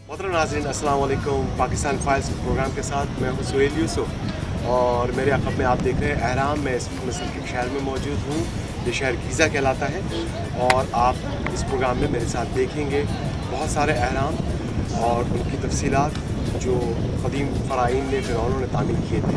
मोहतरम नाज़रीन, अस्सलाम वालेकुम। पाकिस्तान फाइल्स प्रोग्राम के साथ मैं हूँ सुहेल यूसुफ और मेरे अक़ब में आप देख रहे हैं अहराम। मैं इस मिस्र के शहर में मौजूद हूँ। ये शहर गीज़ा कहलाता है और आप इस प्रोग्राम में मेरे साथ देखेंगे बहुत सारे अहराम और उनकी तफसीलात जो क़दीम फ़राइन ने फ़िरौनों ने तामीर किए थे।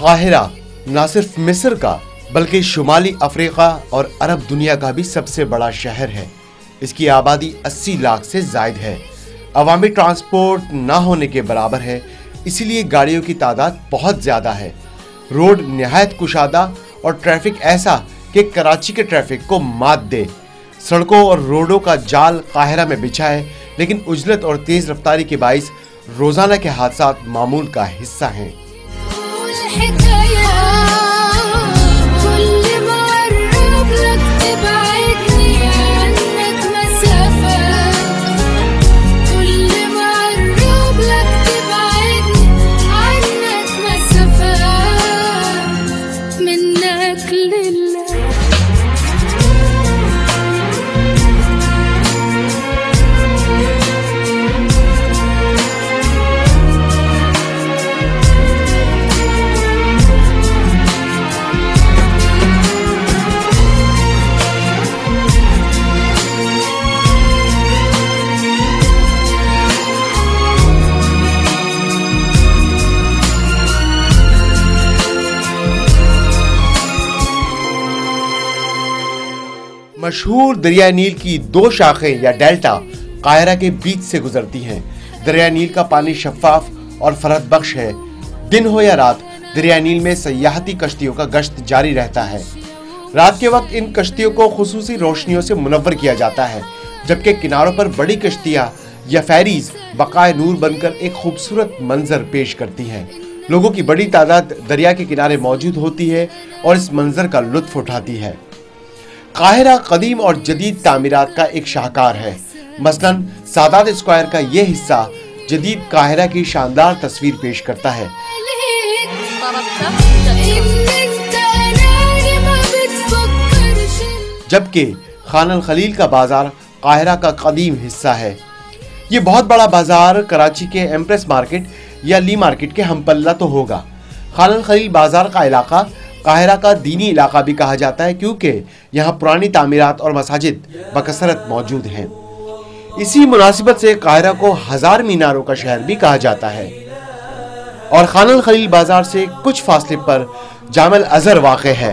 काहिरा न सिर्फ मिस्र का बल्कि शुमाली अफ्रीका और अरब दुनिया का भी सबसे बड़ा शहर है। इसकी आबादी 80 लाख से जायद है। अवामी ट्रांसपोर्ट ना होने के बराबर है, इसीलिए गाड़ियों की तादाद बहुत ज़्यादा है। रोड निहायत कुशादा और ट्रैफिक ऐसा कि कराची के ट्रैफिक को मात दे। सड़कों और रोडों का जाल काहिरा में बिछा है, लेकिन उजलत और तेज रफ्तारी के बाइस रोजाना के हादसात मामूल का हिस्सा हैं। मशहूर दरिया नील की दो शाखें या डेल्टा काहिरा के बीच से गुजरती हैं। दरिया नील का पानी शफाफ और फरहत बख्श है। दिन हो या रात दरिया नील में सयाहती कश्तियों का गश्त जारी रहता है। रात के वक्त इन कश्तियों को खुसूसी रोशनियों से मुनव्वर किया जाता है, जबकि किनारों पर बड़ी कश्तियां या फेरीज बकाए नूर बनकर एक खूबसूरत मंजर पेश करती हैं। लोगों की बड़ी तादाद दरिया के किनारे मौजूद होती है और इस मंजर का लुत्फ उठाती है। काहिरा कदीम और जदीद तामीरात का एक शाहकार है। मसलन सादात स्क्वायर का ये हिस्सा जदीद काहिरा की शानदार तस्वीर पेश करता है, जबकि खान खलील का बाजार काहिरा का कदीम हिस्सा है। ये बहुत बड़ा बाजार कराची के एम्प्रेस मार्केट या ली मार्केट के हमपल्ला तो होगा। खान खलील बाजार का इलाका काहिरा का दीनी इलाका भी कहा जाता है, क्योंकि यहाँ पुरानी तामीरात और मसाजिद बकसरत मौजूद हैं। इसी मुनासिबत से काहिरा को 1000 मीनारों का शहर भी कहा जाता है। और खान खलील बाजार से कुछ फासले पर जामिल अजहर वाक़ है।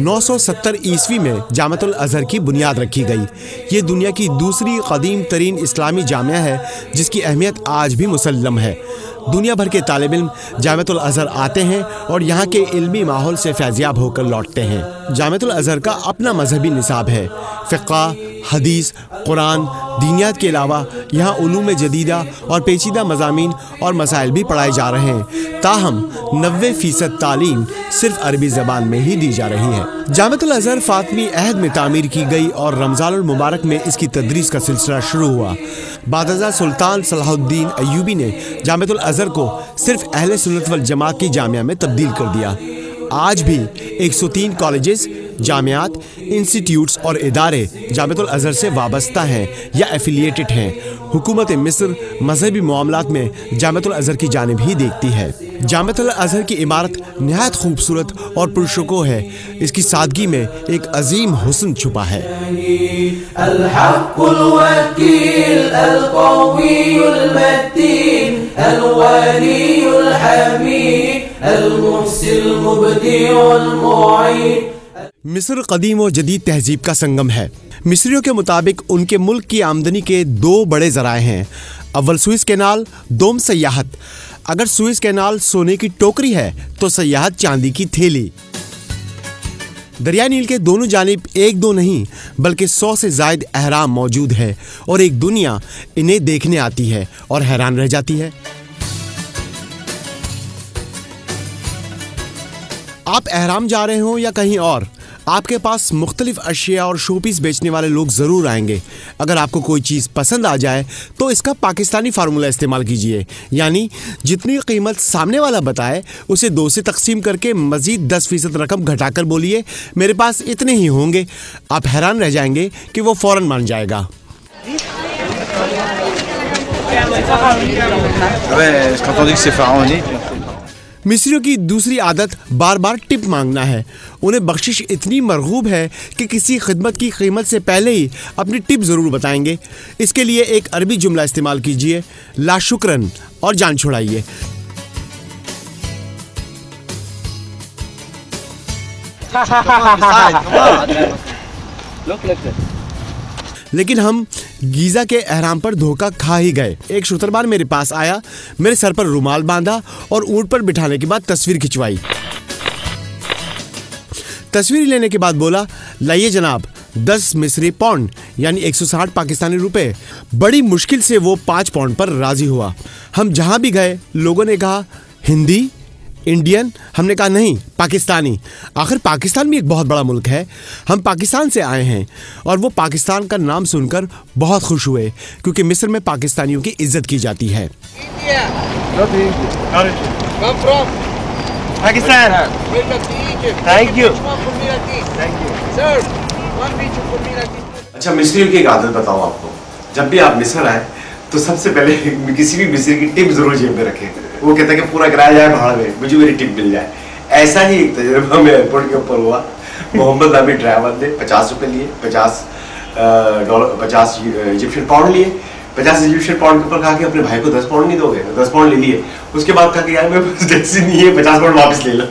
970 ईस्वी में जामतुल अजहर की बुनियाद रखी गई। ये दुनिया की दूसरी कदीम तरीन इस्लामी जामिया है जिसकी अहमियत आज भी मुसल्लम है। दुनिया भर के तालिब इल्म जामिअतुल अज़हर आते हैं और यहाँ के इल्मी माहौल से फैज़याब होकर लौटते हैं। जामिअतुल अज़हर का अपना मजहबी निसाब है। फ़िक़्ह, हदीस, कुरान, दीनियात के अलावा यहाँ उलूम जदीदा और पेचीदा मज़ामीन और मसाइल भी पढ़ाए जा रहे हैं। ताहम 90% तालीम सिर्फ अरबी ज़बान में ही दी जा रही है। जामिअतुल अज़हर फ़ातिमी अहद में तामीर की गई और रमज़ानुल मुबारक में इसकी तदरीस का सिलसिला शुरू हुआ। बादशाह सुल्तान सलाहुद्दीन अय्यूबी ने जामिअतुल अज़हर को सिर्फ अहले सुन्नत वल जमात की जामिया में तब्दील कर दिया। आज भी 103 कॉलेजेस, जामियात, इंस्टीट्यूट्स और इदारे जामिअतुल अज़हर से वाबस्ता हैं या एफिलिएटेड हैं। हुकूमत मिस्र मजहबी मामलात में जामिअतुल अज़हर की जानिब ही देखती है। जामिअतुल अज़हर की इमारत नहायत खूबसूरत और पुरशुको है। इसकी सादगी में एक अजीम हुस्न छुपा है। मिस्र कदीम और जदीद तहजीब का संगम है। मिस्रियों के मुताबिक उनके मुल्क की आमदनी के 2 बड़े ज़राए हैं। अव्वल सुइस कैनाल, दोम सयाहत। अगर सुइस कैनाल सोने की टोकरी है तो सयाहत चांदी की थैली। दरिया नील के दोनों जानिब एक दो नहीं बल्कि 100 से ज़ायद अहराम मौजूद है और एक दुनिया इन्हें देखने आती है और हैरान रह जाती है। आप अहराम जा रहे हो या कहीं और, आपके पास मुख्तलिफ अशिया और शोपीस बेचने वाले लोग ज़रूर आएंगे। अगर आपको कोई चीज़ पसंद आ जाए तो इसका पाकिस्तानी फार्मूला इस्तेमाल कीजिए, यानी जितनी कीमत सामने वाला बताए उसे 2 से तकसीम करके मज़ीद 10% रकम घटाकर बोलिए मेरे पास इतने ही होंगे। आप हैरान रह जाएंगे कि वो फ़ौरन मान जाएगा। मिस्रियों की दूसरी आदत बार बार टिप मांगना है। उन्हें बख्शिश इतनी मरगूब है कि किसी खिदमत की कीमत से पहले ही अपनी टिप ज़रूर बताएंगे। इसके लिए एक अरबी जुमला इस्तेमाल कीजिए, ला शुक्रन, और जान छुड़ाइए। लेकिन हम गीज़ा के एहराम पर धोखा खा ही गए। एक शुतरबार मेरे पास आया, मेरे सर पर रुमाल बांधा और ऊंट पर बिठाने के बाद तस्वीर खिंचवाई। तस्वीर लेने के बाद बोला, लाइए जनाब 10 मिस्री पाउंड यानी 160 पाकिस्तानी रुपए। बड़ी मुश्किल से वो 5 पाउंड पर राजी हुआ। हम जहां भी गए लोगों ने कहा हिंदी, इंडियन। हमने कहा नहीं, पाकिस्तानी। आखिर पाकिस्तान भी एक बहुत बड़ा मुल्क है। हम पाकिस्तान से आए हैं और वो पाकिस्तान का नाम सुनकर बहुत खुश हुए क्योंकि मिस्र में पाकिस्तानियों की इज्जत की जाती है। अच्छा, मिस्रियों की एक आदत बताओ आपको, जब भी आप मिस्र आए तो सबसे पहले किसी भी मिस्री की टिप जरूर जेब में रखें। वो कहता है कि पूरा किराया जाए भाड़ में, मुझे मेरी टिप मिल जाए। ऐसा ही एक तजुर्बा में एयरपोर्ट के ऊपर हुआ। मोहम्मद नामी ड्राइवर ने 50 रुपये लिए, 50 इजिप्शियन पाउंड लिए। 50 इजिप्शियन पाउंड के ऊपर कहा कि अपने भाई को 10 पाउंड नहीं दोगे? 10 पाउंड ले लिए। उसके बाद कहा कि यार मेरे पास टैक्सी नहीं है, 50 पाउंड वापस ले लो।